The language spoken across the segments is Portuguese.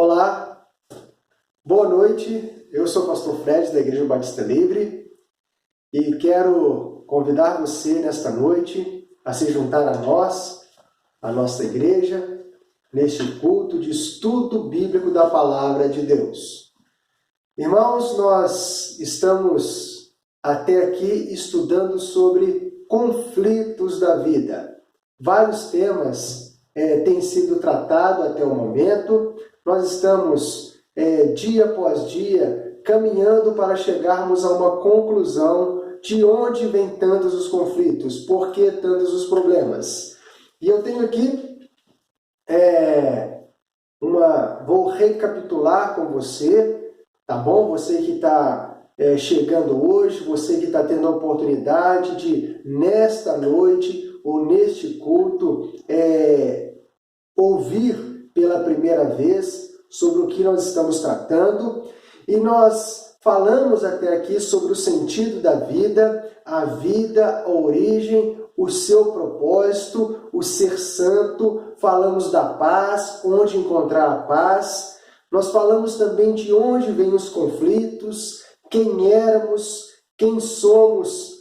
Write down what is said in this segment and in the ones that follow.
Olá, boa noite. Eu sou o pastor Fred da Igreja Batista Livre e quero convidar você nesta noite a se juntar a nós, a nossa igreja, neste culto de estudo bíblico da Palavra de Deus. Irmãos, nós estamos até aqui estudando sobre conflitos da vida. Vários temas têm sido tratados até o momento. Nós estamos, dia após dia, caminhando para chegarmos a uma conclusão de onde vêm tantos os conflitos, por que tantos os problemas. E eu tenho aqui, vou recapitular com você, tá bom? Você que está chegando hoje, você que está tendo a oportunidade de, nesta noite ou neste culto, ouvir pela primeira vez sobre o que nós estamos tratando. E nós falamos até aqui sobre o sentido da vida, a origem, o seu propósito, o ser santo. Falamos da paz, onde encontrar a paz. Nós falamos também de onde vêm os conflitos, quem éramos, quem somos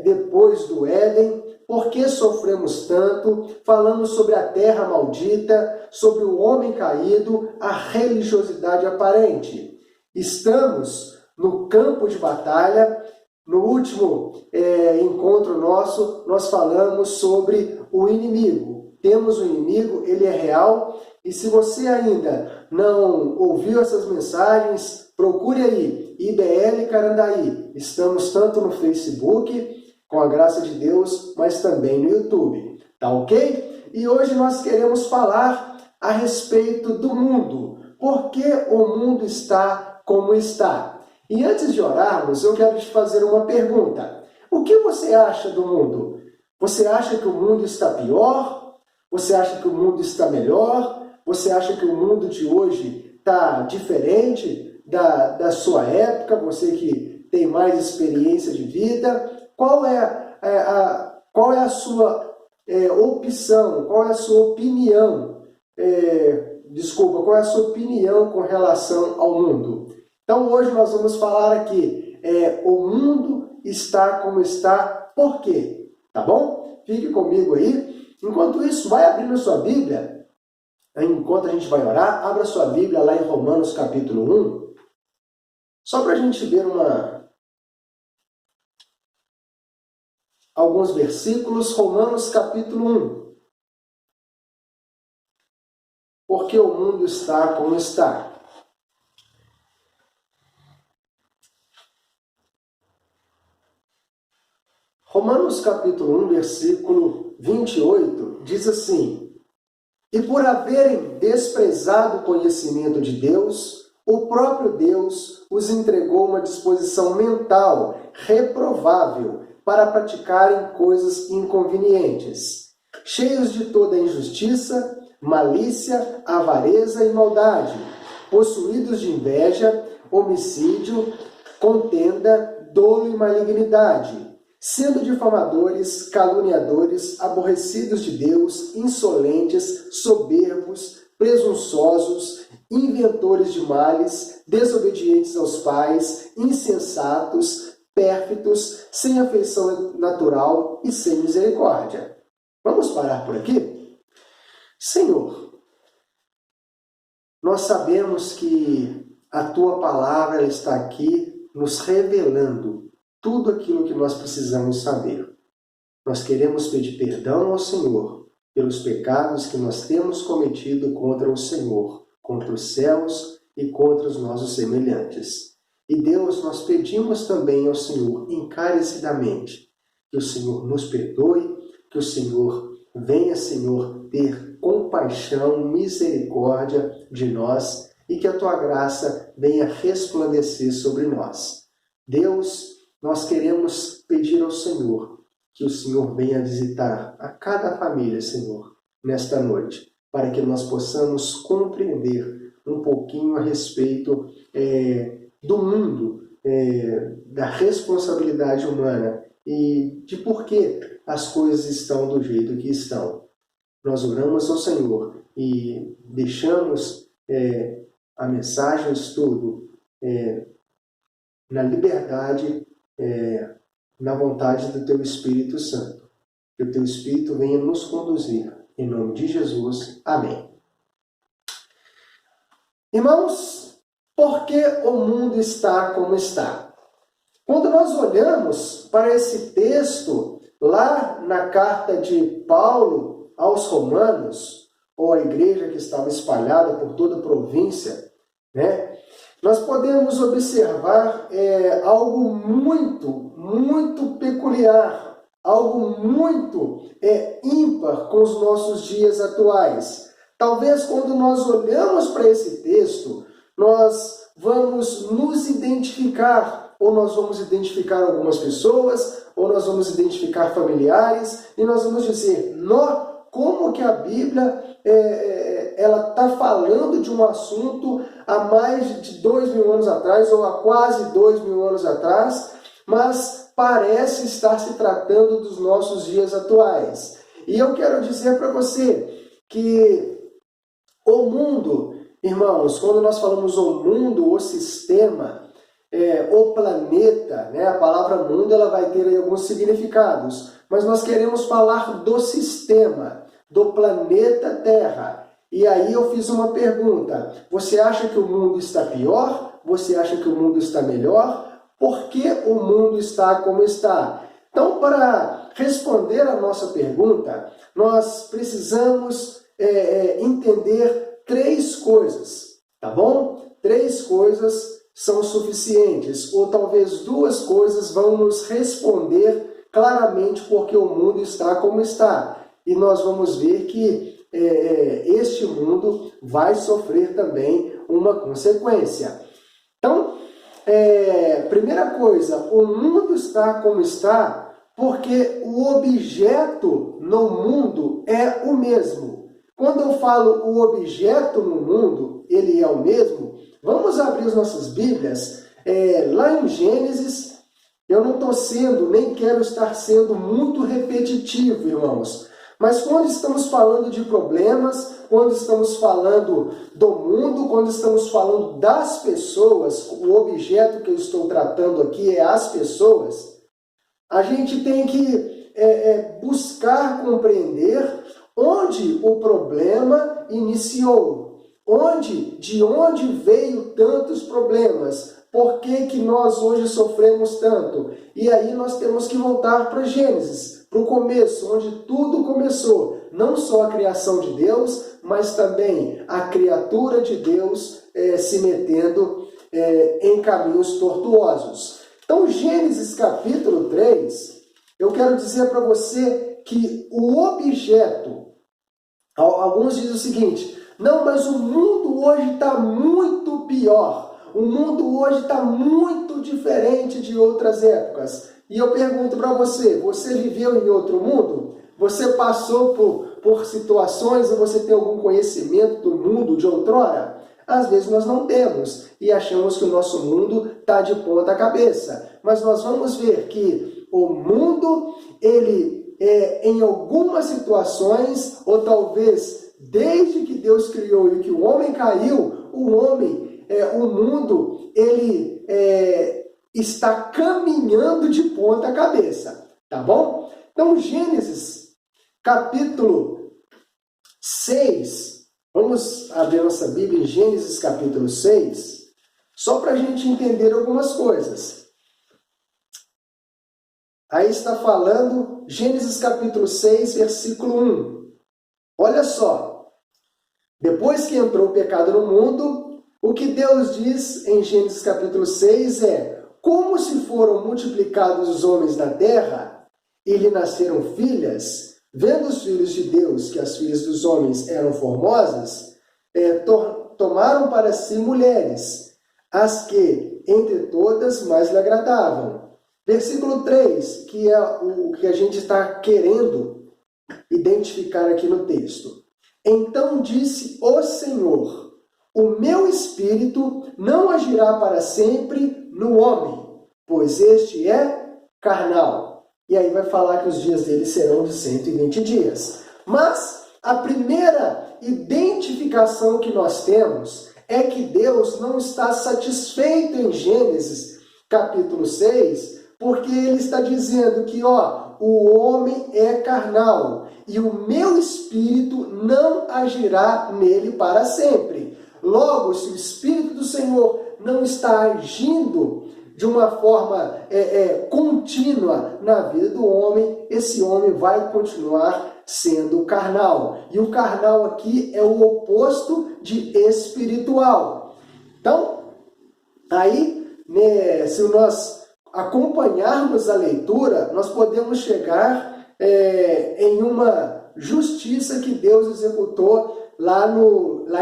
depois do Éden, por que sofremos tanto. Falamos sobre a terra maldita, sobre o homem caído, a religiosidade aparente. Estamos no campo de batalha. No último encontro nosso, nós falamos sobre o inimigo. Temos um inimigo, ele é real. E se você ainda não ouviu essas mensagens, procure aí, IBL Carandaí. Estamos tanto no Facebook, com a graça de Deus, mas também no YouTube. Tá ok? E hoje nós queremos falar a respeito do mundo. Por que o mundo está como está? E antes de orarmos, eu quero te fazer uma pergunta. O que você acha do mundo? Você acha que o mundo está pior? Você acha que o mundo está melhor? Você acha que o mundo de hoje está diferente da sua época? Você que tem mais experiência de vida? Qual é a sua opção? Qual é a sua opinião? Qual é a sua opinião com relação ao mundo? Então hoje nós vamos falar aqui, o mundo está como está, por quê? Tá bom? Fique comigo aí. Enquanto isso, vai abrindo a sua Bíblia. Enquanto a gente vai orar, abra sua Bíblia lá em Romanos capítulo 1. Só para a gente ver alguns versículos. Romanos capítulo 1. Porque o mundo está como está. Romanos capítulo 1, versículo 28, diz assim: E por haverem desprezado o conhecimento de Deus, o próprio Deus os entregou uma disposição mental reprovável para praticarem coisas inconvenientes, cheios de toda injustiça, malícia, avareza e maldade, possuídos de inveja, homicídio, contenda, dolo e malignidade, sendo difamadores, caluniadores, aborrecidos de Deus, insolentes, soberbos, presunçosos, inventores de males, desobedientes aos pais, insensatos, pérfidos, sem afeição natural e sem misericórdia. Vamos parar por aqui? Senhor, nós sabemos que a Tua palavra está aqui nos revelando tudo aquilo que nós precisamos saber. Nós queremos pedir perdão ao Senhor pelos pecados que nós temos cometido contra o Senhor, contra os céus e contra os nossos semelhantes. E Deus, nós pedimos também ao Senhor encarecidamente que o Senhor nos perdoe, que o Senhor venha, Senhor, ter compaixão, misericórdia de nós e que a Tua graça venha resplandecer sobre nós. Deus, nós queremos pedir ao Senhor que o Senhor venha visitar a cada família, Senhor, nesta noite, para que nós possamos compreender um pouquinho a respeito do mundo, da responsabilidade humana e de por que as coisas estão do jeito que estão. Nós oramos ao Senhor e deixamos a mensagem, o estudo, na liberdade, na vontade do Teu Espírito Santo. Que o Teu Espírito venha nos conduzir. Em nome de Jesus. Amém. Irmãos, por que o mundo está como está? Quando nós olhamos para esse texto, lá na carta de Paulo aos Romanos, ou a igreja que estava espalhada por toda a província, nós podemos observar algo muito peculiar, algo muito ímpar com os nossos dias atuais. Talvez quando nós olhamos para esse texto, nós vamos nos identificar, ou nós vamos identificar algumas pessoas, ou nós vamos identificar familiares, e nós vamos dizer, como que a Bíblia ela está falando de um assunto há mais de 2.000 anos atrás, ou há quase 2.000 anos atrás, mas parece estar se tratando dos nossos dias atuais. E eu quero dizer para você que o mundo, irmãos, quando nós falamos o mundo, o sistema, o planeta, a palavra mundo ela vai ter aí alguns significados, mas nós queremos falar do sistema, do planeta Terra. E aí eu fiz uma pergunta, você acha que o mundo está pior? Você acha que o mundo está melhor? Por que o mundo está como está? Então, para responder a nossa pergunta, nós precisamos entender 3 coisas, tá bom? 3 coisas são suficientes, ou talvez 2 coisas vão nos responder claramente porque o mundo está como está. E nós vamos ver que este mundo vai sofrer também uma consequência. Então, primeira coisa, o mundo está como está porque o objeto no mundo é o mesmo. Quando eu falo o objeto no mundo, ele é o mesmo, vamos abrir as nossas Bíblias, lá em Gênesis. Eu não estou sendo, nem quero estar sendo muito repetitivo, irmãos, mas quando estamos falando de problemas, quando estamos falando do mundo, quando estamos falando das pessoas, o objeto que eu estou tratando aqui é as pessoas, a gente tem que buscar compreender onde o problema iniciou, de onde veio tantos problemas, por que nós hoje sofremos tanto? E aí nós temos que voltar para Gênesis, para o começo, onde tudo começou. Não só a criação de Deus, mas também a criatura de Deus se metendo em caminhos tortuosos. Então, Gênesis capítulo 3, eu quero dizer para você que o objeto, alguns dizem o seguinte, não, mas o mundo hoje está muito pior. O mundo hoje está muito diferente de outras épocas. E eu pergunto para você, você viveu em outro mundo? Você passou por situações, ou você tem algum conhecimento do mundo de outrora? Às vezes nós não temos e achamos que o nosso mundo está de ponta cabeça. Mas nós vamos ver que o mundo, ele em algumas situações, ou talvez desde que Deus criou e que o homem caiu, o mundo, ele está caminhando de ponta cabeça, tá bom? Então, Gênesis, capítulo 6, vamos abrir nossa Bíblia em Gênesis, capítulo 6, só para a gente entender algumas coisas. Aí está falando, Gênesis, capítulo 6, versículo 1. Olha só, depois que entrou o pecado no mundo, o que Deus diz em Gênesis capítulo 6 como se foram multiplicados os homens na terra, e lhe nasceram filhas, vendo os filhos de Deus que as filhas dos homens eram formosas, tomaram para si mulheres, as que entre todas mais lhe agradavam. Versículo 3, que é o que a gente está querendo identificar aqui no texto. Então disse o Senhor, o meu espírito não agirá para sempre no homem, pois este é carnal. E aí vai falar que os dias dele serão de 120 dias. Mas a primeira identificação que nós temos é que Deus não está satisfeito em Gênesis capítulo 6, porque ele está dizendo que, o homem é carnal e o meu espírito não agirá nele para sempre. Logo, se o Espírito do Senhor não está agindo de uma forma contínua na vida do homem, esse homem vai continuar sendo carnal. E o carnal aqui é o oposto de espiritual. Então, aí, se nós acompanharmos a leitura, nós podemos chegar em uma justiça que Deus executou lá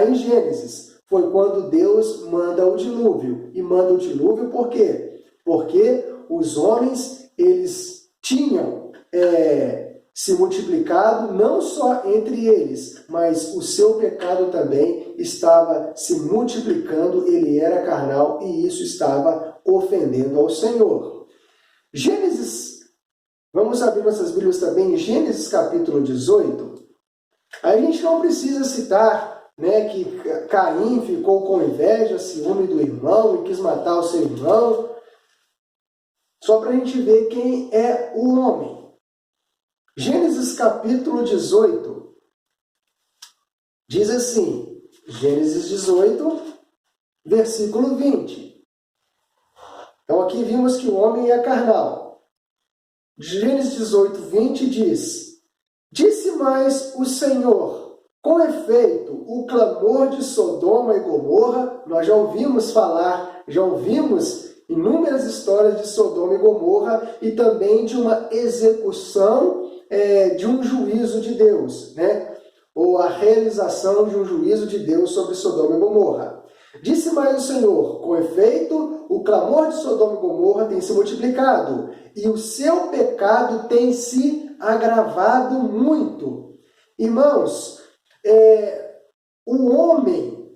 em Gênesis. Foi quando Deus manda o dilúvio. E manda o dilúvio por quê? Porque os homens, eles tinham se multiplicado não só entre eles, mas o seu pecado também estava se multiplicando, ele era carnal e isso estava ofendendo ao Senhor. Gênesis, vamos abrir nossas Bíblias também em Gênesis capítulo 18. A gente não precisa citar que Caim ficou com inveja, ciúme do irmão e quis matar o seu irmão, só para a gente ver quem é o homem. Gênesis capítulo 18 diz assim, Gênesis 18, versículo 20. Então aqui vimos que o homem é carnal. Gênesis 18, 20 diz: Disse mais o Senhor, com efeito, o clamor de Sodoma e Gomorra, nós já ouvimos falar, já ouvimos inúmeras histórias de Sodoma e Gomorra e também de uma execução de um juízo de Deus, ou a realização de um juízo de Deus sobre Sodoma e Gomorra. Disse mais o Senhor, com efeito, o clamor de Sodoma e Gomorra tem se multiplicado, e o seu pecado tem se agravado muito. Irmãos, o homem,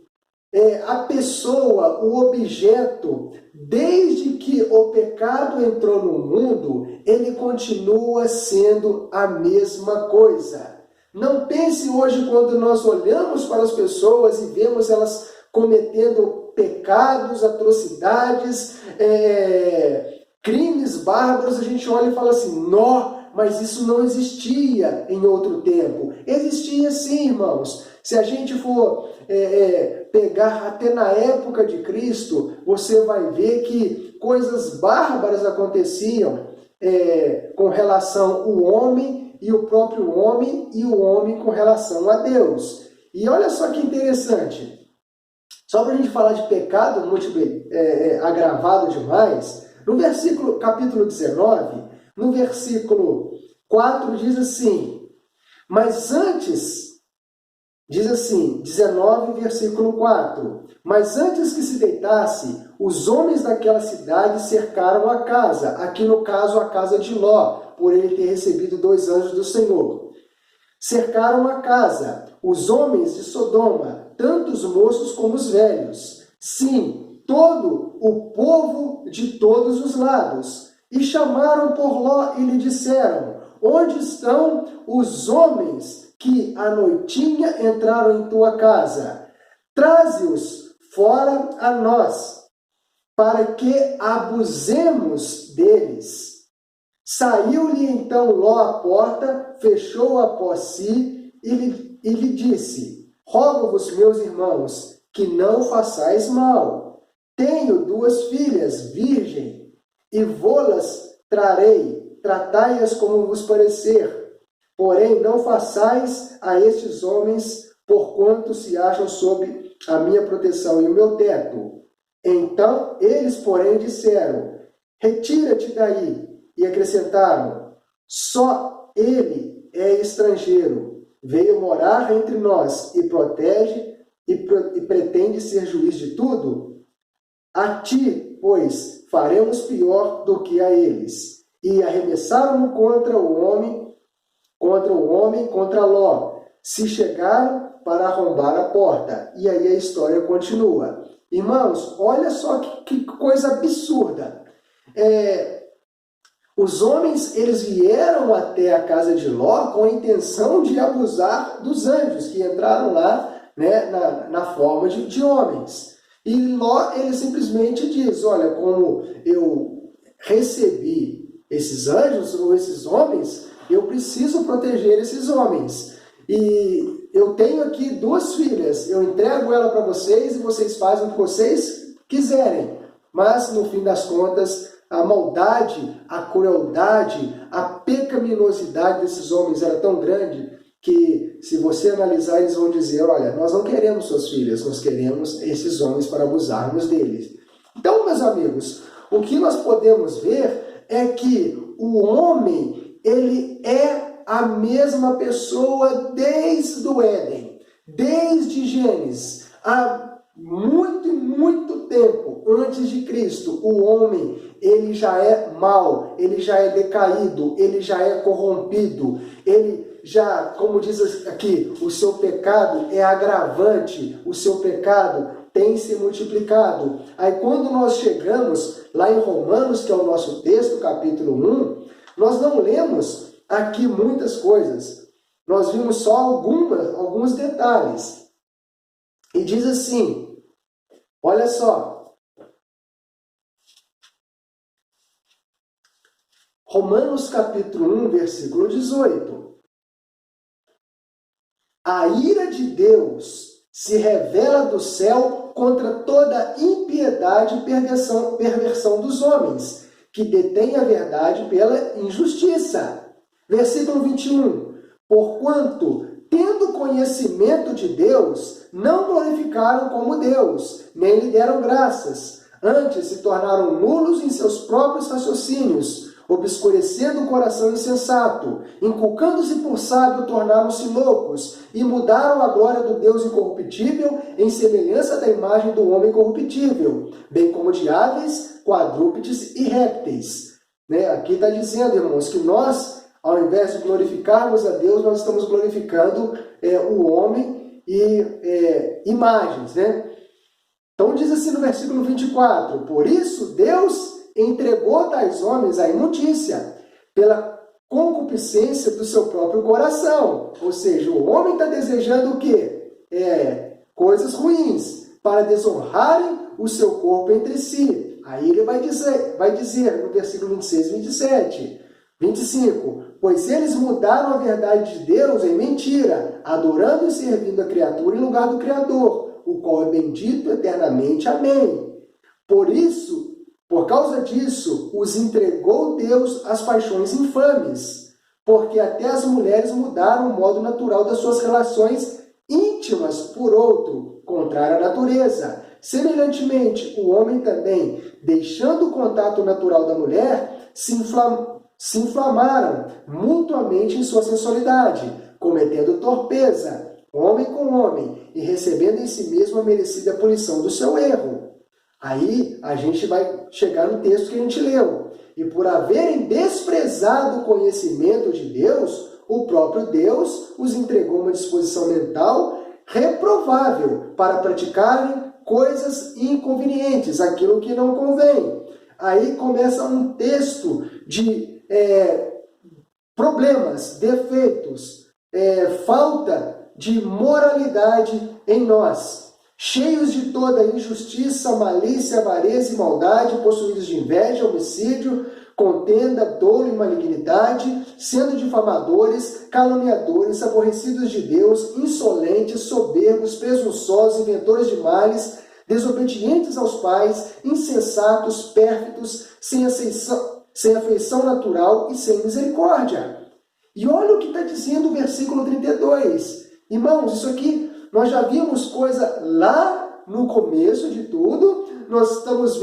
a pessoa, o objeto, desde que o pecado entrou no mundo, ele continua sendo a mesma coisa. Não pense hoje, quando nós olhamos para as pessoas e vemos elas cometendo pecados, atrocidades, crimes bárbaros, a gente olha e fala assim, mas isso não existia em outro tempo. Existia sim, irmãos. Se a gente for pegar até na época de Cristo, você vai ver que coisas bárbaras aconteciam com relação ao homem e o próprio homem e o homem com relação a Deus. E olha só que interessante. Só para a gente falar de pecado agravado demais, no capítulo 19, no versículo 4 diz assim, mas antes, diz assim, 19, versículo 4, mas antes que se deitasse, os homens daquela cidade cercaram a casa, aqui no caso a casa de Ló, por ele ter recebido 2 anjos do Senhor. Cercaram a casa, os homens de Sodoma, tanto os moços como os velhos, sim, todo o povo de todos os lados, e chamaram por Ló e lhe disseram, onde estão os homens que à noitinha entraram em tua casa? Traze-os fora a nós, para que abusemos deles. Saiu-lhe então Ló à porta, fechou-a após si e lhe disse, rogo-vos, meus irmãos, que não façais mal. Tenho 2 filhas, virgem, e vô-las trarei, tratai-as como vos parecer. Porém, não façais a estes homens, porquanto se acham sob a minha proteção e o meu teto. Então, eles, porém, disseram, retira-te daí. E acrescentaram, só ele é estrangeiro, veio morar entre nós e protege e pretende ser juiz de tudo? A ti, pois, faremos pior do que a eles. E arremessaram-no contra Ló. Se chegaram para arrombar a porta. E aí a história continua. Irmãos, olha só que coisa absurda. Os homens, eles vieram até a casa de Ló com a intenção de abusar dos anjos, que entraram lá, né, na forma de homens. E Ló, ele simplesmente diz, olha, como eu recebi esses anjos ou esses homens, eu preciso proteger esses homens. E eu tenho aqui 2 filhas, eu entrego ela para vocês e vocês fazem o que vocês quiserem. Mas, no fim das contas, a maldade, a crueldade, a pecaminosidade desses homens era tão grande que, se você analisar, eles vão dizer, olha, nós não queremos suas filhas, nós queremos esses homens para abusarmos deles. Então, meus amigos, o que nós podemos ver é que o homem, ele é a mesma pessoa desde o Éden, desde Gênesis, há muito tempo antes de Cristo. O homem, ele já é mau, ele já é decaído, ele já é corrompido, ele já, como diz aqui, o seu pecado é agravante, o seu pecado tem se multiplicado. Aí quando nós chegamos lá em Romanos, que é o nosso texto, capítulo 1, nós não lemos aqui muitas coisas. Nós vimos só alguns detalhes. E diz assim, olha só, Romanos capítulo 1, versículo 18. A ira de Deus se revela do céu contra toda impiedade e perversão dos homens, que detêm a verdade pela injustiça. Versículo 21. Porquanto, tendo conhecimento de Deus, não glorificaram como Deus, nem lhe deram graças. Antes se tornaram nulos em seus próprios raciocínios, obscurecendo o coração insensato, inculcando-se por sábio, tornaram-se loucos, e mudaram a glória do Deus incorruptível em semelhança da imagem do homem corruptível, bem como de aves, quadrúpedes e répteis. Aqui está dizendo, irmãos, que nós, ao invés de glorificarmos a Deus, nós estamos glorificando o homem e imagens. Então diz assim no versículo 24, por isso Deus entregou tais homens à imundícia, pela concupiscência do seu próprio coração. Ou seja, o homem está desejando o quê? Coisas ruins, para desonrarem o seu corpo entre si. Aí ele vai dizer no versículo 26 e 27, 25, pois eles mudaram a verdade de Deus em mentira, adorando e servindo a criatura em lugar do Criador, o qual é bendito eternamente. Amém. Por causa disso, os entregou Deus às paixões infames, porque até as mulheres mudaram o modo natural das suas relações íntimas por outro, contrário à natureza. Semelhantemente, o homem também, deixando o contato natural da mulher, se inflamaram mutuamente em sua sensualidade, cometendo torpeza, homem com homem, e recebendo em si mesmo a merecida punição do seu erro. Aí a gente vai chegar no texto que a gente leu. E por haverem desprezado o conhecimento de Deus, o próprio Deus os entregou uma disposição mental reprovável para praticarem coisas inconvenientes, aquilo que não convém. Aí começa um texto de problemas, defeitos, falta de moralidade em nós. Cheios de toda injustiça, malícia, avareza e maldade, possuídos de inveja, homicídio, contenda, dolo e malignidade, sendo difamadores, caluniadores, aborrecidos de Deus, insolentes, soberbos, presunçosos, inventores de males, desobedientes aos pais, insensatos, pérfidos, sem afeição natural e sem misericórdia. E olha o que está dizendo o versículo 32. Irmãos, isso aqui nós já vimos coisa lá no começo de tudo. Nós estamos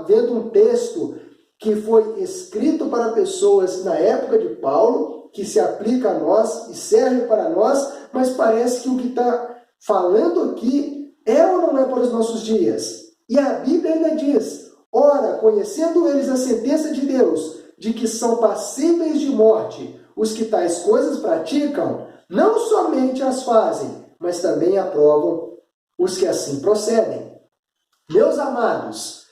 vendo um texto que foi escrito para pessoas na época de Paulo, que se aplica a nós e serve para nós, mas parece que o que está falando aqui é ou não é para os nossos dias. E a Bíblia ainda diz, ora, conhecendo eles a sentença de Deus, de que são passíveis de morte os que tais coisas praticam, não somente as fazem, mas também aprovam os que assim procedem. Meus amados,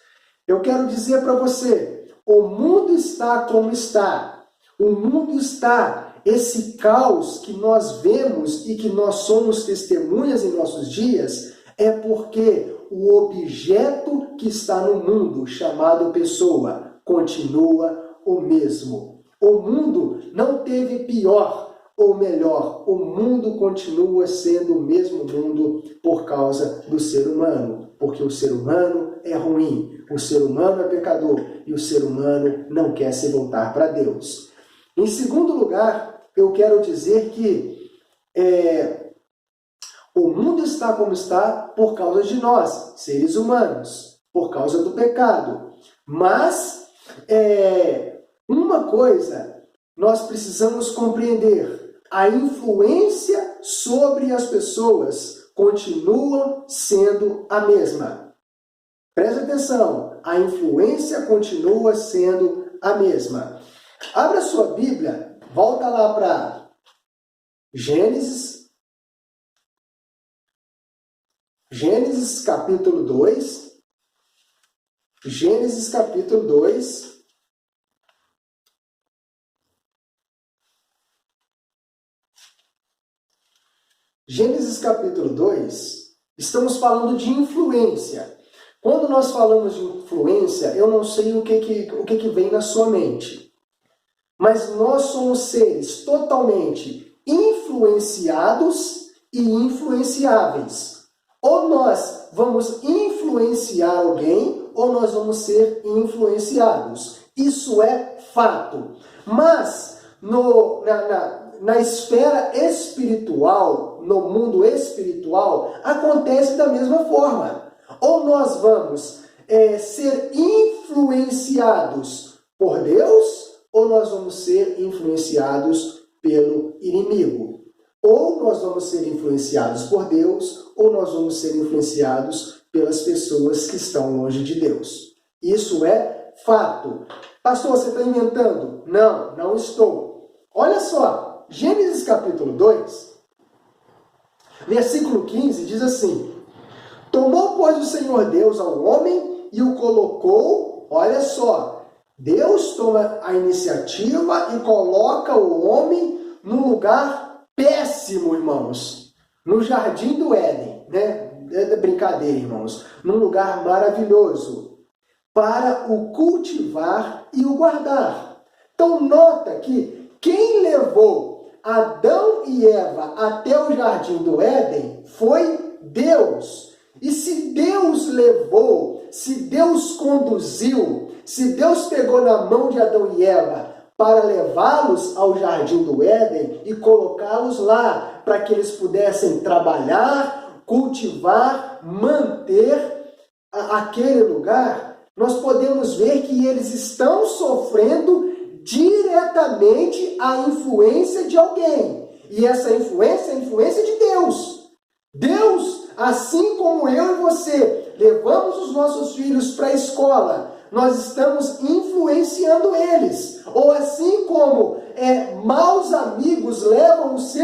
eu quero dizer para você, o mundo está como está. O mundo está, esse caos que nós vemos e que nós somos testemunhas em nossos dias, é porque o objeto que está no mundo, chamado pessoa, continua o mesmo. O mundo não teve pior ou melhor, o mundo continua sendo o mesmo mundo por causa do ser humano, porque o ser humano é ruim, o ser humano é pecador e o ser humano não quer se voltar para Deus. Em segundo lugar, eu quero dizer que o mundo está como está por causa de nós, seres humanos, por causa do pecado. Mas uma coisa nós precisamos compreender: a influência sobre as pessoas continua sendo a mesma. Preste atenção, a influência continua sendo a mesma. Abra sua Bíblia, volta lá para Gênesis capítulo 2. Gênesis capítulo 2. Gênesis capítulo 2, estamos falando de influência. Quando nós falamos de influência, eu não sei o que vem na sua mente. Mas nós somos seres totalmente influenciados e influenciáveis. Ou nós vamos influenciar alguém, ou nós vamos ser influenciados. Isso é fato. Mas na esfera espiritual, no mundo espiritual, acontece da mesma forma. Ou nós vamos ser influenciados por Deus, ou nós vamos ser influenciados pelo inimigo. Ou nós vamos ser influenciados por Deus, ou nós vamos ser influenciados pelas pessoas que estão longe de Deus. Isso é fato. Pastor, você está inventando? Não, não estou. Olha só, Gênesis capítulo 2, versículo 15, diz assim: tomou, pois, o Senhor Deus ao homem e o colocou, olha só, Deus toma a iniciativa e coloca o homem num lugar péssimo, irmãos, no jardim do Éden, né? É brincadeira, irmãos, num lugar maravilhoso, para o cultivar e o guardar. Então, nota que quem levou Adão e Eva até o jardim do Éden foi Deus. E se Deus levou, se Deus conduziu, se Deus pegou na mão de Adão e Eva para levá-los ao jardim do Éden e colocá-los lá, para que eles pudessem trabalhar, cultivar, manter aquele lugar, nós podemos ver que eles estão sofrendo diretamente a influência de alguém. E essa influência é a influência de Deus. Deus, assim como eu e você, levamos os nossos filhos para a escola, nós estamos influenciando eles. Ou assim como maus amigos levam os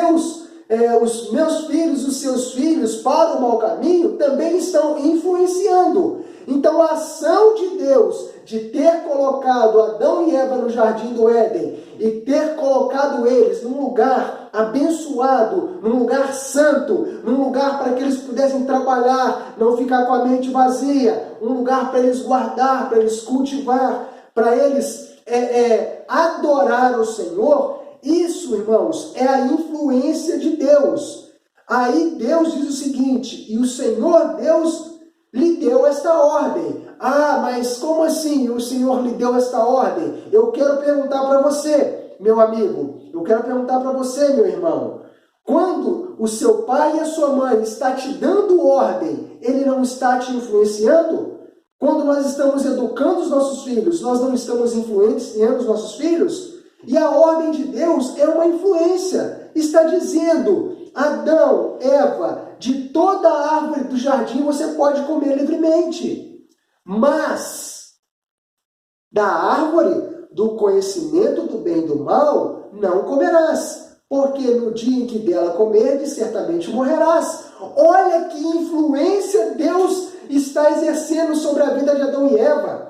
meus filhos, os seus filhos para o mau caminho, também estão influenciando. Então a ação de Deus de ter colocado Adão e Eva no jardim do Éden e ter colocado eles num lugar abençoado, num lugar santo, num lugar para que eles pudessem trabalhar, não ficar com a mente vazia, um lugar para eles guardar, para eles cultivar, para eles adorar o Senhor. Isso, irmãos, é a influência de Deus. Aí Deus diz o seguinte: e o Senhor Deus lhe deu esta ordem. Ah, mas como assim o Senhor lhe deu esta ordem? Eu quero perguntar para você, meu amigo, eu quero perguntar para você, meu irmão, quando o seu pai e a sua mãe está te dando ordem, ele não está te influenciando? Quando nós estamos educando os nossos filhos, nós não estamos influenciando os nossos filhos? E a ordem de Deus é uma influência. Está dizendo: Adão, Eva, de toda a árvore do jardim você pode comer livremente, mas da árvore do conhecimento do bem e do mal não comerás, porque no dia em que dela comerdes, certamente morrerás. Olha que influência Deus está exercendo sobre a vida de Adão e Eva.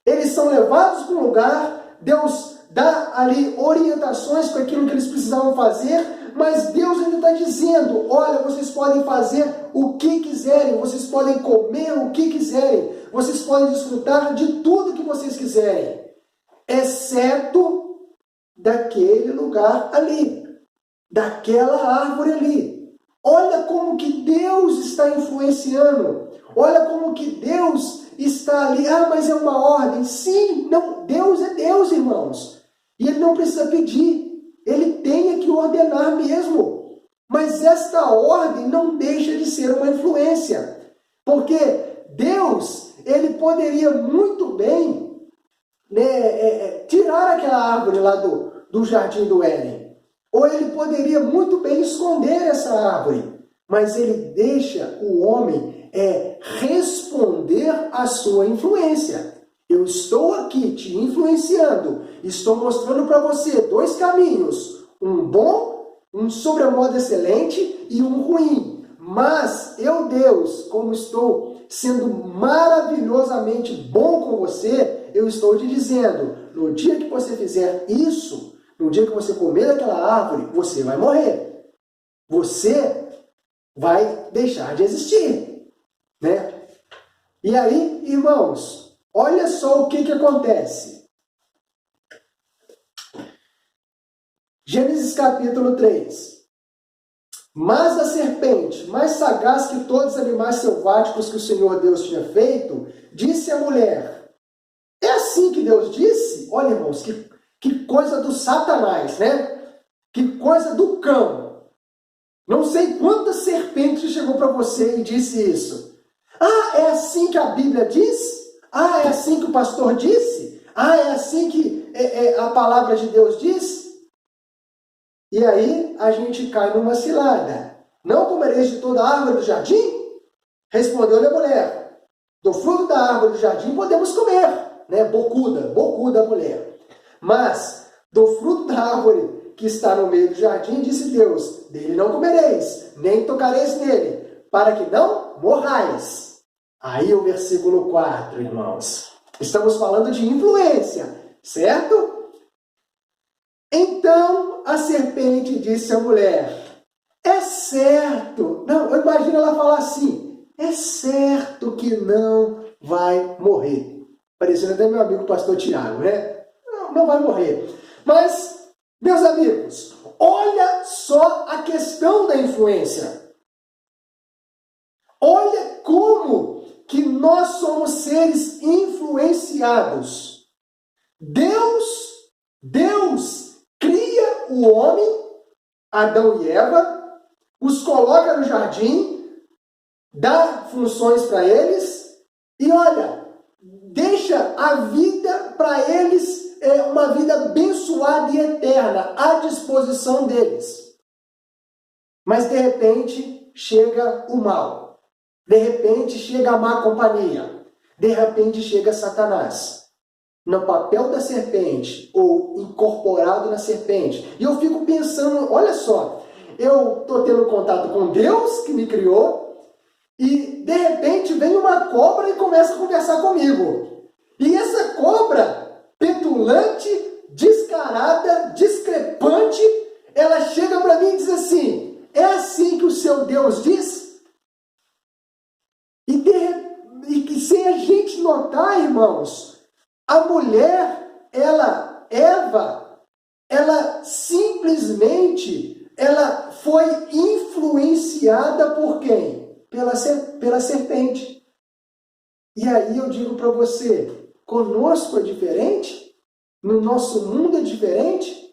Eles são levados para um lugar, Deus dá ali orientações para aquilo que eles precisavam fazer, mas Deus ainda está dizendo, olha, vocês podem fazer o que quiserem, vocês podem comer o que quiserem, vocês podem desfrutar de tudo que vocês quiserem, exceto daquele lugar ali, daquela árvore ali. Olha como que Deus está influenciando, olha como que Deus está ali. Ah, mas é uma ordem. Sim, não, Deus é Deus, irmãos. E Ele não precisa pedir, Ele tem que ordenar mesmo. Mas esta ordem não deixa de ser uma influência, porque Deus, Ele poderia muito bem, né, tirar aquela árvore lá do jardim do Éden, ou Ele poderia muito bem esconder essa árvore, mas Ele deixa o homem responder à sua influência. Eu estou aqui te influenciando, estou mostrando para você dois caminhos, um bom, um sobremodo excelente e um ruim. Mas eu, Deus, como estou sendo maravilhosamente bom com você, eu estou te dizendo, no dia que você fizer isso, no dia que você comer daquela árvore, você vai morrer. Você vai deixar de existir, né? E aí, irmãos, olha só o que acontece. Gênesis capítulo 3. Mas a serpente, mais sagaz que todos os animais selváticos que o Senhor Deus tinha feito, disse à mulher, é assim que Deus disse? Olha, irmãos, que coisa do Satanás, né? Que coisa do cão. Não sei quantas serpentes chegou para você e disse isso. Ah, é assim que a Bíblia diz? Ah, é assim que o pastor disse? Ah, é assim que a palavra de Deus diz? E aí a gente cai numa cilada. Não comereis de toda a árvore do jardim? Respondeu-lhe a mulher. Do fruto da árvore do jardim podemos comer, né? Bocuda a mulher. Mas do fruto da árvore que está no meio do jardim, disse Deus, dele não comereis, nem tocareis nele, para que não morrais. Aí o versículo 4, irmãos. Estamos falando de influência, certo? Então a serpente disse à mulher, é certo, não, imagina ela falar assim, é certo que não vai morrer. Parecendo até meu amigo pastor Tiago, né? Não vai morrer. Mas, meus amigos, olha só a questão da influência. Olha como que nós somos seres influenciados. Deus cria o homem, Adão e Eva, os coloca no jardim, dá funções para eles e olha, deixa a vida para eles, uma vida abençoada e eterna à disposição deles. Mas de repente chega o mal, de repente chega a má companhia, de repente chega Satanás. No papel da serpente, ou incorporado na serpente. E eu fico pensando, olha só, eu estou tendo contato com Deus, que me criou, e de repente vem uma cobra e começa a conversar comigo. E essa cobra, petulante, descarada, discrepante, ela chega para mim e diz assim, é assim que o seu Deus diz? E sem a gente notar, irmãos, a mulher, Eva, ela simplesmente, ela foi influenciada por quem? Pela serpente. E aí eu digo para você, conosco é diferente? No nosso mundo é diferente?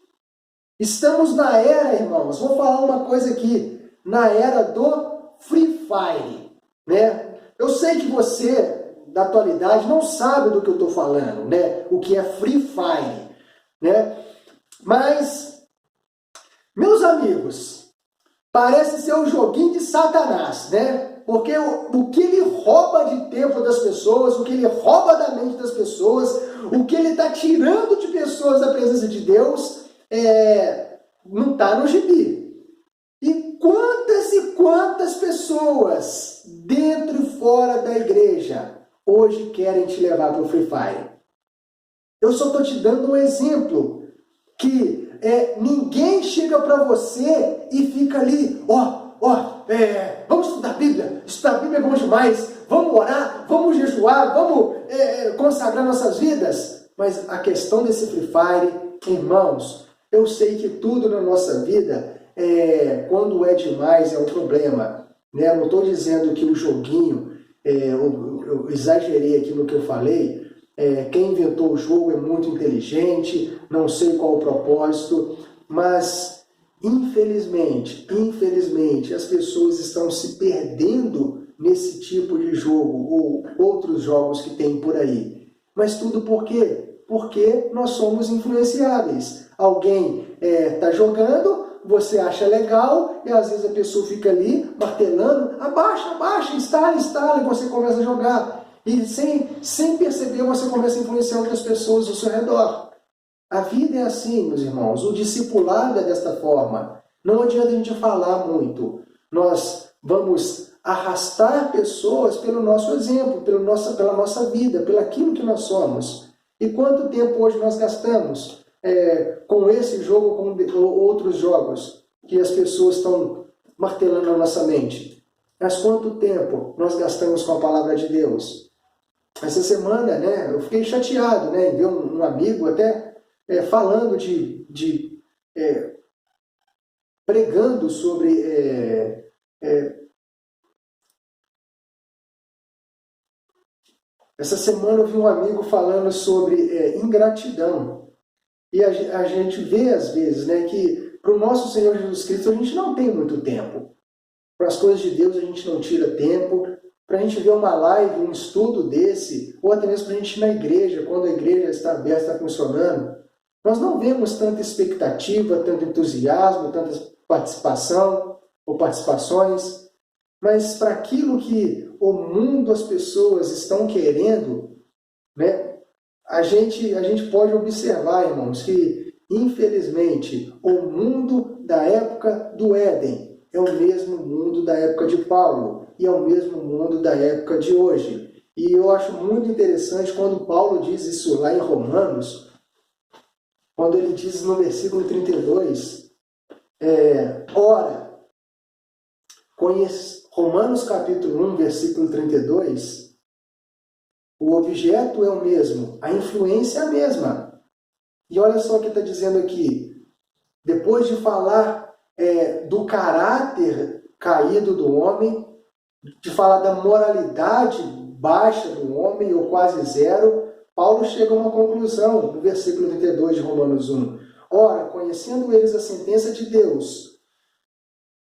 Estamos na era, irmãos, vou falar uma coisa aqui, na era do Free Fire, né? Eu sei que você da atualidade não sabe do que eu estou falando, né? O que é Free Fire, né? Mas, meus amigos, parece ser um joguinho de Satanás, né? Porque o que ele rouba de tempo das pessoas, o que ele rouba da mente das pessoas, o que ele está tirando de pessoas da presença de Deus, não está no gibi. E quantas pessoas, dentro e fora da igreja, hoje querem te levar para o Free Fire. Eu só estou te dando um exemplo que ninguém chega para você e fica ali, vamos estudar a Bíblia é bom demais, vamos orar, vamos jejuar, vamos consagrar nossas vidas. Mas a questão desse Free Fire, irmãos, eu sei que tudo na nossa vida, quando é demais, é um problema. Né? Eu não estou dizendo que o joguinho, eu exagerei aqui no que eu falei, quem inventou o jogo é muito inteligente, não sei qual o propósito, mas infelizmente, as pessoas estão se perdendo nesse tipo de jogo ou outros jogos que tem por aí. Mas tudo por quê? Porque nós somos influenciáveis. Alguém está jogando, você acha legal, e às vezes a pessoa fica ali martelando, abaixa, instala, e você começa a jogar. E sem perceber, você começa a influenciar outras pessoas ao seu redor. A vida é assim, meus irmãos. O discipulado é desta forma. Não adianta a gente falar muito. Nós vamos arrastar pessoas pelo nosso exemplo, pela nossa vida, pelo aquilo que nós somos. E quanto tempo hoje nós gastamos com esse jogo, com outros jogos, que as pessoas estão martelando na nossa mente? Mas quanto tempo nós gastamos com a palavra de Deus? Essa semana, né, eu fiquei chateado, né, em ver um amigo até falando pregando sobre essa semana eu vi um amigo falando sobre ingratidão. E a gente vê às vezes, né, que para o nosso Senhor Jesus Cristo a gente não tem muito tempo. Para as coisas de Deus a gente não tira tempo. Para a gente ver uma live, um estudo desse, ou até mesmo para a gente ir na igreja, quando a igreja está aberta, está funcionando, nós não vemos tanta expectativa, tanto entusiasmo, tanta participação ou participações, mas para aquilo que o mundo, as pessoas estão querendo, né, a gente pode observar, irmãos, que infelizmente o mundo da época do Éden é o mesmo mundo da época de Paulo e é o mesmo mundo da época de hoje. E eu acho muito interessante quando Paulo diz isso lá em Romanos, quando ele diz no versículo 32, Romanos capítulo 1, versículo 32, o objeto é o mesmo, a influência é a mesma. E olha só o que está dizendo aqui, depois de falar do caráter caído do homem, de falar da moralidade baixa do homem, ou quase zero, Paulo chega a uma conclusão no versículo 32 de Romanos 1. Ora, conhecendo eles a sentença de Deus,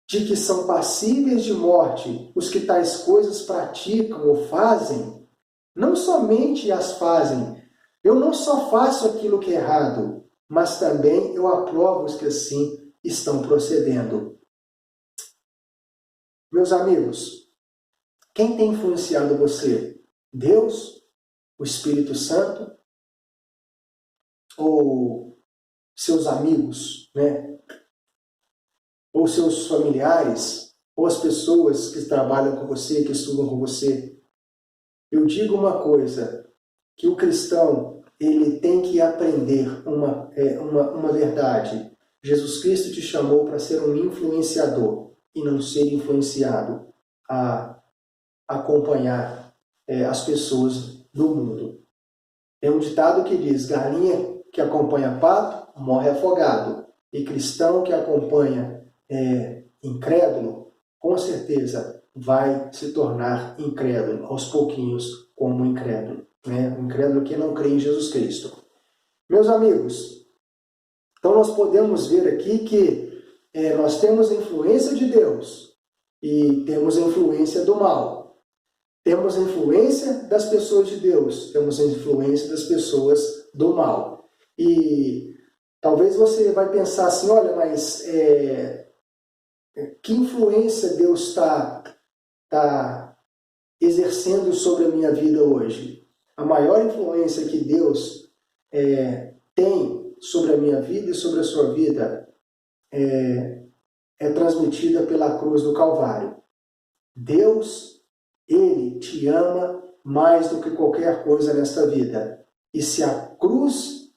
de que são passíveis de morte os que tais coisas praticam ou fazem, não somente as fazem, eu não só faço aquilo que é errado, mas também eu aprovo os que assim estão procedendo. Meus amigos, quem tem influenciado você? Deus? O Espírito Santo? Ou seus amigos, né? Ou seus familiares? Ou as pessoas que trabalham com você, que estudam com você? Eu digo uma coisa, que o cristão, ele tem que aprender uma verdade. Jesus Cristo te chamou para ser um influenciador e não ser influenciado a acompanhar as pessoas do mundo. Tem um ditado que diz, galinha que acompanha pato, morre afogado. E cristão que acompanha incrédulo, com certeza vai se tornar incrédulo, aos pouquinhos, como incrédulo. Né? Um incrédulo que não crê em Jesus Cristo. Meus amigos, então nós podemos ver aqui que nós temos a influência de Deus e temos a influência do mal. Temos a influência das pessoas de Deus, temos a influência das pessoas do mal. E talvez você vai pensar assim, olha, mas que influência Deus está exercendo sobre a minha vida hoje? A maior influência que Deus tem sobre a minha vida e sobre a sua vida é transmitida pela cruz do Calvário. Deus, Ele te ama mais do que qualquer coisa nesta vida. E se a cruz,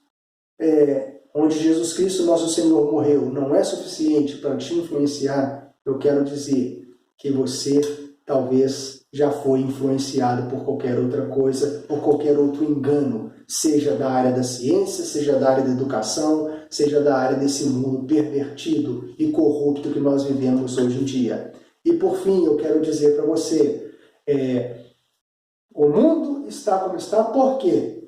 onde Jesus Cristo, nosso Senhor, morreu, não é suficiente para te influenciar, eu quero dizer que você talvez já foi influenciado por qualquer outra coisa, por qualquer outro engano, seja da área da ciência, seja da área da educação, seja da área desse mundo pervertido e corrupto que nós vivemos hoje em dia. E por fim, eu quero dizer para você, o mundo está como está, por quê?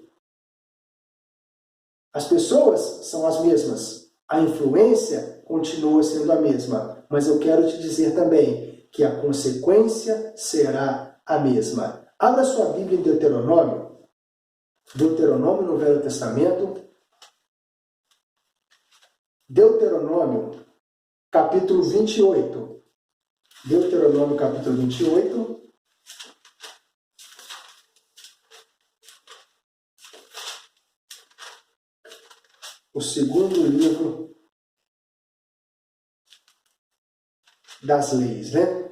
As pessoas são as mesmas, a influência continua sendo a mesma, mas eu quero te dizer também que a consequência será a mesma. Abra sua Bíblia em Deuteronômio no Velho Testamento, Deuteronômio, capítulo 28. Deuteronômio, capítulo 28. O segundo livro das leis, né?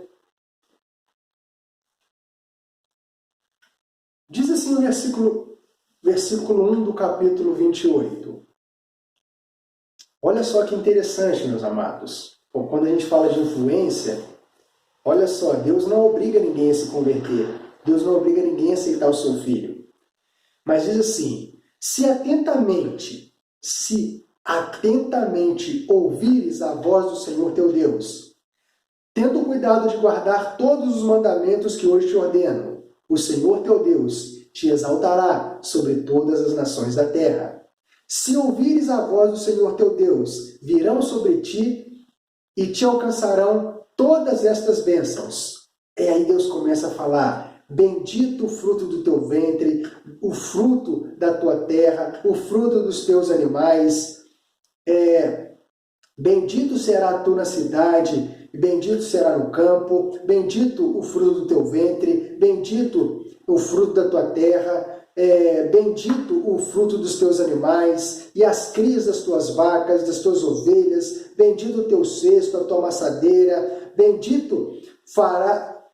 Diz assim o versículo 1 do capítulo 28. Olha só que interessante, meus amados. Bom, quando a gente fala de influência, olha só, Deus não obriga ninguém a se converter. Deus não obriga ninguém a aceitar o seu filho. Mas diz assim, se atentamente ouvires a voz do Senhor teu Deus, tendo cuidado de guardar todos os mandamentos que hoje te ordeno, o Senhor teu Deus te exaltará sobre todas as nações da terra. Se ouvires a voz do Senhor teu Deus, virão sobre ti e te alcançarão todas estas bênçãos. E aí Deus começa a falar, bendito o fruto do teu ventre, o fruto da tua terra, o fruto dos teus animais, bendito será tu na cidade, bendito será no campo, bendito o fruto do teu ventre, bendito o fruto da tua terra, bendito o fruto dos teus animais, e as crias das tuas vacas, das tuas ovelhas, bendito o teu cesto, a tua amassadeira, bendito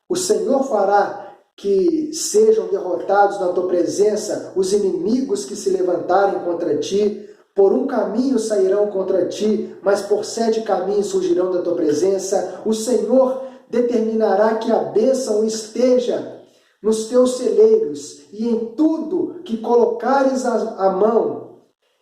o Senhor fará que sejam derrotados na tua presença os inimigos que se levantarem contra ti. Por um caminho sairão contra ti, mas por 7 caminhos fugirão da tua presença. O Senhor determinará que a bênção esteja nos teus celeiros e em tudo que colocares a mão,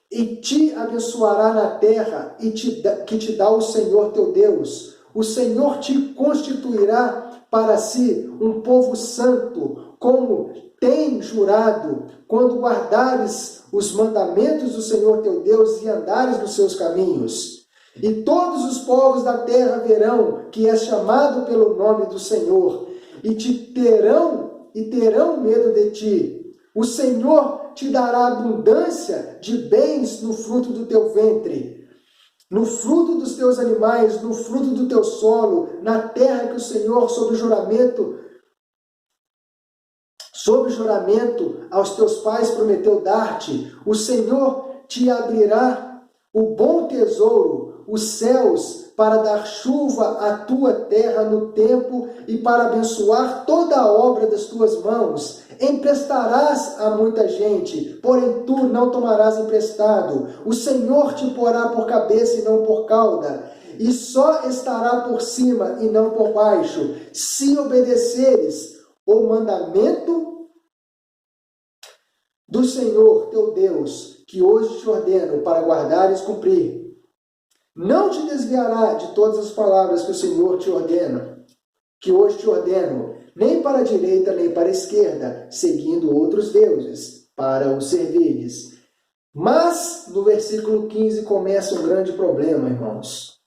e te abençoará na terra que te dá o Senhor teu Deus. O Senhor te constituirá para si um povo santo, como tem jurado, quando guardares os mandamentos do Senhor teu Deus e andares nos seus caminhos. E todos os povos da terra verão que és chamado pelo nome do Senhor, e terão medo de ti. O Senhor te dará abundância de bens no fruto do teu ventre, no fruto dos teus animais, no fruto do teu solo, na terra que o Senhor, sob juramento aos teus pais prometeu dar-te. O Senhor te abrirá o bom tesouro, os céus, para dar chuva à tua terra no tempo e para abençoar toda a obra das tuas mãos. Emprestarás a muita gente, porém tu não tomarás emprestado. O Senhor te porá por cabeça e não por cauda, e só estará por cima e não por baixo, se obedeceres o mandamento do Senhor teu Deus, que hoje te ordeno para guardares e cumprir. Não te desviará de todas as palavras que o Senhor te ordena, que hoje te ordeno, nem para a direita nem para a esquerda, seguindo outros deuses, para os servires. Mas, no versículo 15, começa um grande problema, irmãos.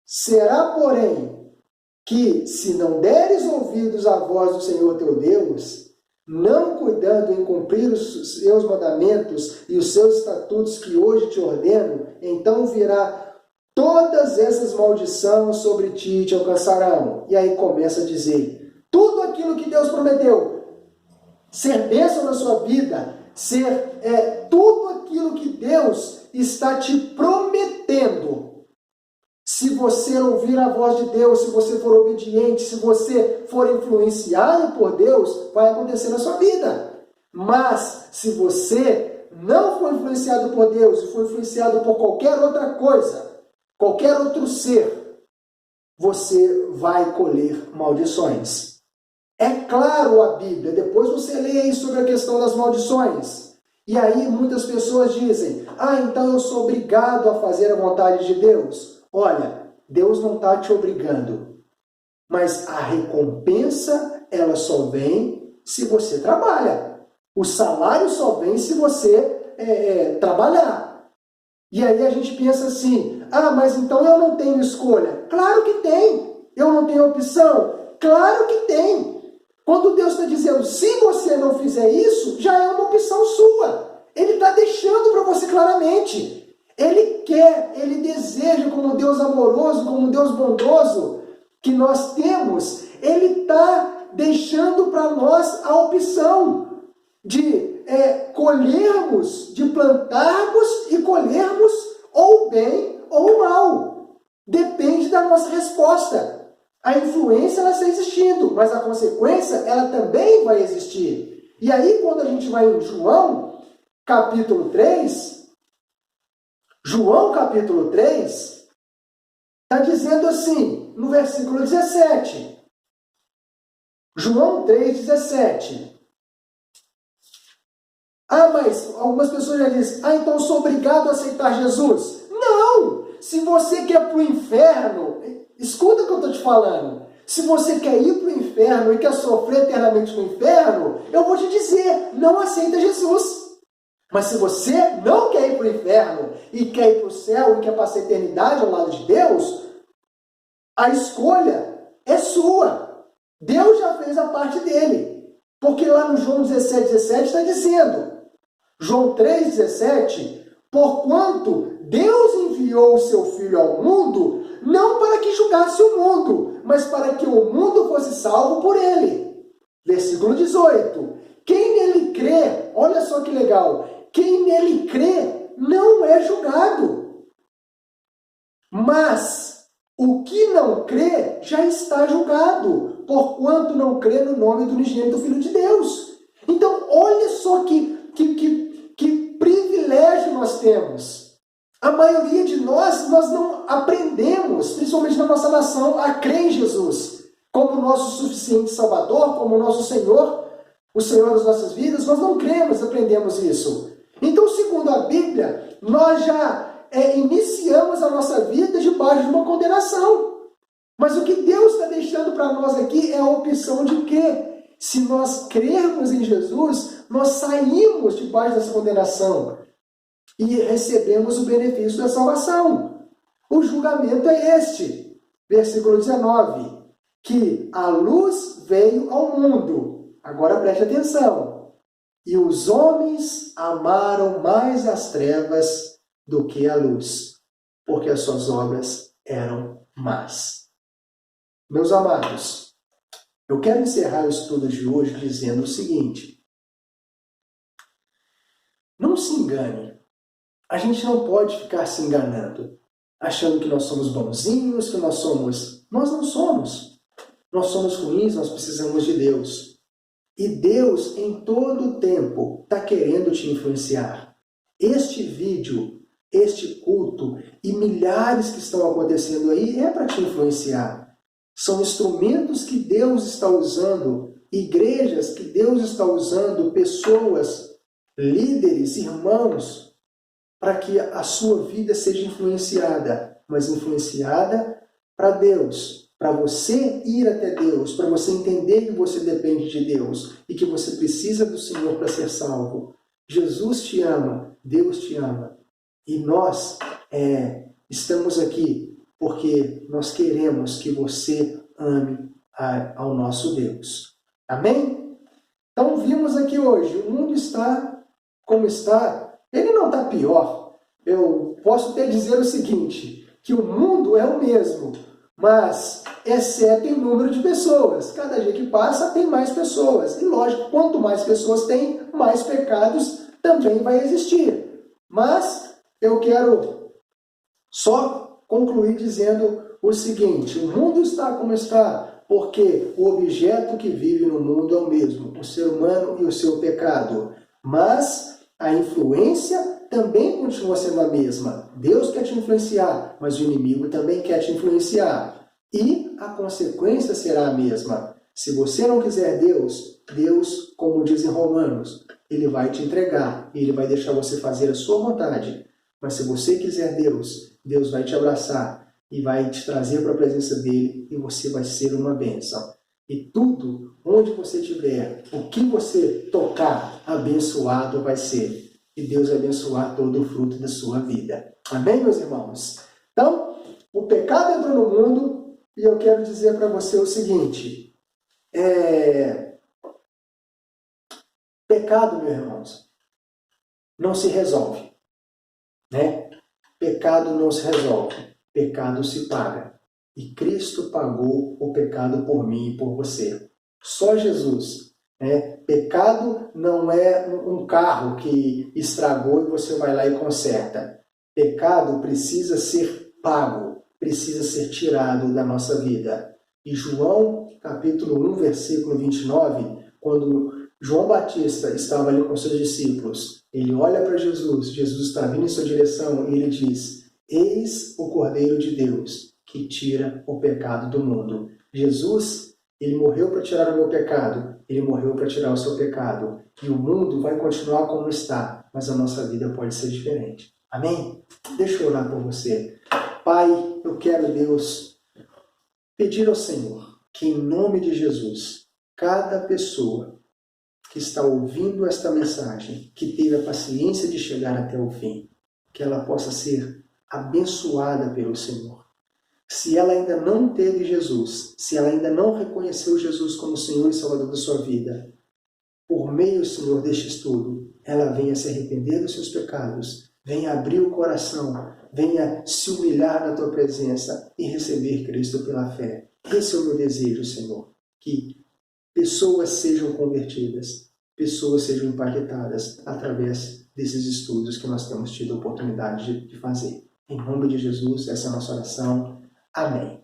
Será, porém, que se não deres ouvidos à voz do Senhor teu Deus, não cuidando em cumprir os seus mandamentos e os seus estatutos que hoje te ordeno, então virá todas essas maldições sobre ti e te alcançarão. E aí começa a dizer, tudo aquilo que Deus prometeu, ser bênção na sua vida, tudo aquilo que Deus está te prometendo, se você ouvir a voz de Deus, se você for obediente, se você for influenciado por Deus, vai acontecer na sua vida. Mas, se você não for influenciado por Deus e for influenciado por qualquer outra coisa, qualquer outro ser, você vai colher maldições. É claro a Bíblia, depois você lê aí sobre a questão das maldições. E aí muitas pessoas dizem, então eu sou obrigado a fazer a vontade de Deus. Olha, Deus não está te obrigando, mas a recompensa, ela só vem se você trabalha. O salário só vem se você trabalhar. E aí a gente pensa assim, mas então eu não tenho escolha. Claro que tem. Eu não tenho opção. Claro que tem. Quando Deus está dizendo, se você não fizer isso, já é uma opção sua. Ele está deixando para você claramente. Ele quer, ele deseja, como Deus amoroso, como Deus bondoso que nós temos, ele está deixando para nós a opção de colhermos, de plantarmos e colhermos ou bem ou mal. Depende da nossa resposta. A influência ela está existindo, mas a consequência ela também vai existir. E aí quando a gente vai em João, capítulo 3, está dizendo assim, no versículo 17. João 3,17. Mas algumas pessoas já dizem, então eu sou obrigado a aceitar Jesus. Não! Se você quer para o inferno, escuta o que eu estou te falando. Se você quer ir para o inferno e quer sofrer eternamente no inferno, eu vou te dizer, não aceita Jesus. Mas se você não quer ir para o inferno e quer ir para o céu e quer passar a eternidade ao lado de Deus, a escolha é sua. Deus já fez a parte dele. Porque lá no João 17,17 está dizendo, João 3,17, porquanto Deus enviou o seu Filho ao mundo, não para que julgasse o mundo, mas para que o mundo fosse salvo por ele. Versículo 18. Quem nele crê, olha só que legal, quem nele crê não é julgado. Mas o que não crê já está julgado, porquanto não crê no nome do unigênito do Filho de Deus. Então, olha só que privilégio nós temos. A maioria de nós não aprendemos, principalmente na nossa nação, a crer em Jesus como nosso suficiente Salvador, como nosso Senhor, o Senhor das nossas vidas. Nós não cremos, aprendemos isso. Então, segundo a Bíblia, nós já iniciamos a nossa vida debaixo de uma condenação. Mas o que Deus está deixando para nós aqui é a opção de que, se nós crermos em Jesus, nós saímos debaixo dessa condenação e recebemos o benefício da salvação. O julgamento é este, versículo 19, que a luz veio ao mundo. Agora preste atenção. E os homens amaram mais as trevas do que a luz, porque as suas obras eram más. Meus amados, eu quero encerrar o estudo de hoje dizendo o seguinte. Não se engane. A gente não pode ficar se enganando, achando que nós somos bonzinhos, que nós somos... Nós não somos. Nós somos ruins, nós precisamos de Deus. E Deus, em todo o tempo, está querendo te influenciar. Este vídeo, este culto e milhares que estão acontecendo aí é para te influenciar. São instrumentos que Deus está usando, igrejas que Deus está usando, pessoas, líderes, irmãos, para que a sua vida seja influenciada, mas influenciada para Deus, para você ir até Deus, para você entender que você depende de Deus e que você precisa do Senhor para ser salvo. Jesus te ama, Deus te ama. E nós estamos aqui porque nós queremos que você ame ao nosso Deus. Amém? Então vimos aqui hoje, o mundo está como está. Ele não está pior. Eu posso até dizer o seguinte, que o mundo é o mesmo, mas exceto em número de pessoas. Cada dia que passa tem mais pessoas. E lógico, quanto mais pessoas tem, mais pecados também vai existir. Mas eu quero só concluir dizendo o seguinte: o mundo está como está, porque o objeto que vive no mundo é o mesmo, o ser humano e o seu pecado. Mas a influência também continua sendo a mesma. Deus quer te influenciar, mas o inimigo também quer te influenciar. E a consequência será a mesma. Se você não quiser Deus, Deus, como dizem Romanos, Ele vai te entregar e Ele vai deixar você fazer a sua vontade. Mas se você quiser Deus, Deus vai te abraçar e vai te trazer para a presença dEle e você vai ser uma bênção. E tudo, onde você estiver, o que você tocar, abençoado vai ser. E Deus vai abençoar todo o fruto da sua vida. Amém, meus irmãos? Então, o pecado entrou no mundo e eu quero dizer para você o seguinte: pecado, meus irmãos, não se resolve. Né? Pecado não se resolve, pecado se paga. E Cristo pagou o pecado por mim e por você. Só Jesus. Né? Pecado não é um carro que estragou e você vai lá e conserta. Pecado precisa ser pago, precisa ser tirado da nossa vida. E João, capítulo 1, versículo 29, quando João Batista estava ali com seus discípulos, ele olha para Jesus, Jesus está vindo em sua direção e ele diz: eis o Cordeiro de Deus que tira o pecado do mundo. Jesus, ele morreu para tirar o meu pecado, ele morreu para tirar o seu pecado. E o mundo vai continuar como está, mas a nossa vida pode ser diferente. Amém? Deixa eu orar por você. Pai, eu quero, Deus, pedir ao Senhor que em nome de Jesus, cada pessoa que está ouvindo esta mensagem, que teve a paciência de chegar até o fim, que ela possa ser abençoada pelo Senhor. Se ela ainda não teve Jesus, se ela ainda não reconheceu Jesus como Senhor e Salvador da sua vida, por meio, Senhor, deste estudo, ela venha se arrepender dos seus pecados, venha abrir o coração, venha se humilhar na tua presença e receber Cristo pela fé. Esse é o meu desejo, Senhor, que pessoas sejam convertidas, pessoas sejam impactadas através desses estudos que nós temos tido a oportunidade de fazer. Em nome de Jesus, essa é a nossa oração. Amém.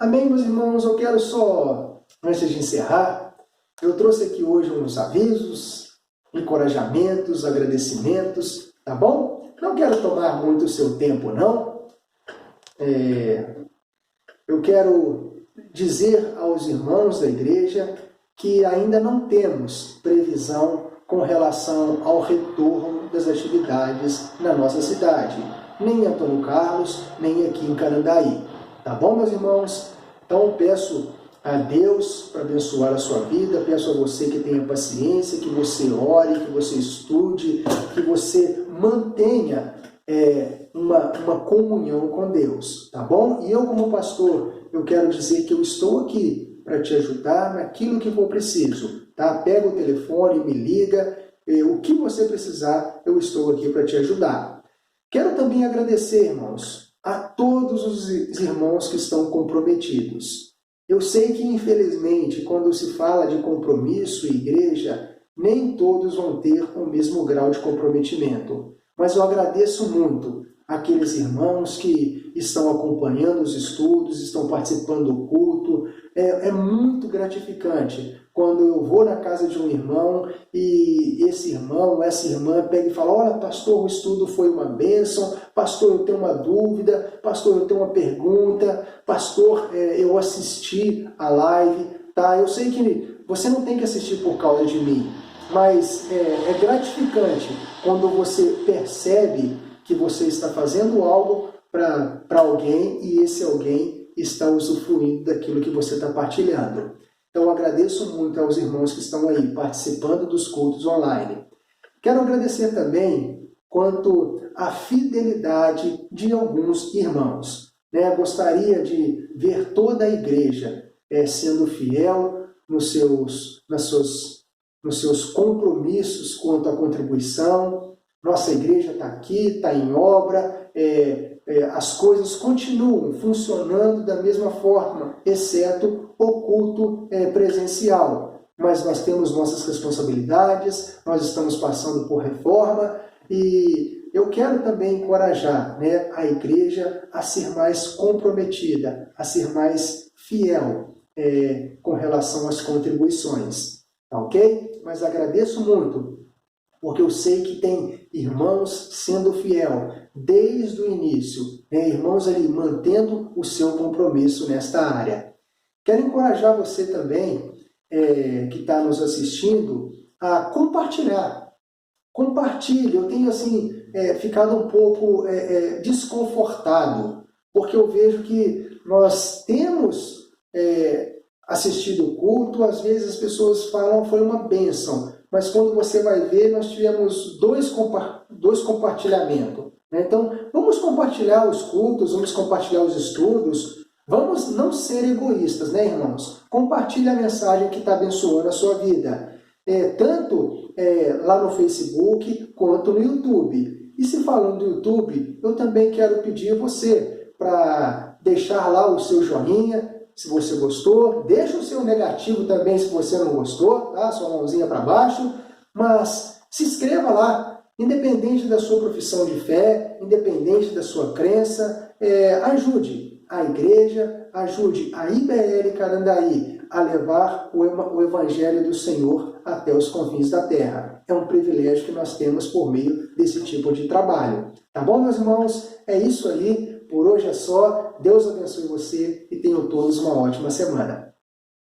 Amém, meus irmãos. Eu quero só, antes de encerrar, eu trouxe aqui hoje uns avisos, encorajamentos, agradecimentos, tá bom? Não quero tomar muito o seu tempo, não. Eu quero dizer aos irmãos da igreja que ainda não temos previsão com relação ao retorno das atividades na nossa cidade, nem em Antônio Carlos, nem aqui em Canandaí. Tá bom, meus irmãos? Então, peço a Deus para abençoar a sua vida, peço a você que tenha paciência, que você ore, que você estude, que você mantenha uma comunhão com Deus, tá bom? E eu, como pastor, eu quero dizer que eu estou aqui para te ajudar naquilo que for preciso, tá? Pega o telefone, me liga, o que você precisar, eu estou aqui para te ajudar. Quero também agradecer, irmãos, a todos os irmãos que estão comprometidos. Eu sei que, infelizmente, quando se fala de compromisso e igreja, nem todos vão ter o mesmo grau de comprometimento. Mas eu agradeço muito aqueles irmãos que estão acompanhando os estudos, estão participando do culto. É muito gratificante quando eu vou na casa de um irmão e esse irmão, essa irmã pega e fala: olha, pastor, o estudo foi uma bênção, pastor, eu tenho uma dúvida, pastor, eu tenho uma pergunta, pastor, eu assisti a live, tá? Eu sei que você não tem que assistir por causa de mim, mas é gratificante quando você percebe que você está fazendo algo para alguém e esse alguém está usufruindo daquilo que você está partilhando. Então, eu agradeço muito aos irmãos que estão aí participando dos cultos online. Quero agradecer também quanto à fidelidade de alguns irmãos. Gostaria de ver toda a igreja sendo fiel nos seus compromissos quanto à contribuição. Nossa igreja está aqui, está em obra, as coisas continuam funcionando da mesma forma, exceto o culto presencial. Mas nós temos nossas responsabilidades, nós estamos passando por reforma e eu quero também encorajar, né, a igreja a ser mais comprometida, a ser mais fiel com relação às contribuições, tá ok? Mas agradeço muito, porque eu sei que tem irmãos sendo fiel desde o início, né, irmãos ali mantendo o seu compromisso nesta área. Quero encorajar você também, que está nos assistindo, a compartilhar. Compartilhe. Eu tenho assim, ficado um pouco desconfortado, porque eu vejo que nós temos assistido o culto, às vezes as pessoas falam foi uma bênção, mas quando você vai ver, nós tivemos dois compartilhamentos. Né? Então, vamos compartilhar os cultos, vamos compartilhar os estudos, vamos não ser egoístas, né, irmãos? Compartilhe a mensagem que está abençoando a sua vida. Tanto lá no Facebook quanto no YouTube. E se falando do YouTube, eu também quero pedir você para deixar lá o seu joinha, se você gostou, deixa o seu negativo também se você não gostou, tá? Sua mãozinha para baixo, mas se inscreva lá, independente da sua profissão de fé, independente da sua crença, ajude a igreja, ajude a IBL Carandaí a levar o Evangelho do Senhor até os confins da terra. É um privilégio que nós temos por meio desse tipo de trabalho. Tá bom, meus irmãos? É isso aí. Por hoje é só. Deus abençoe você e tenham todos uma ótima semana.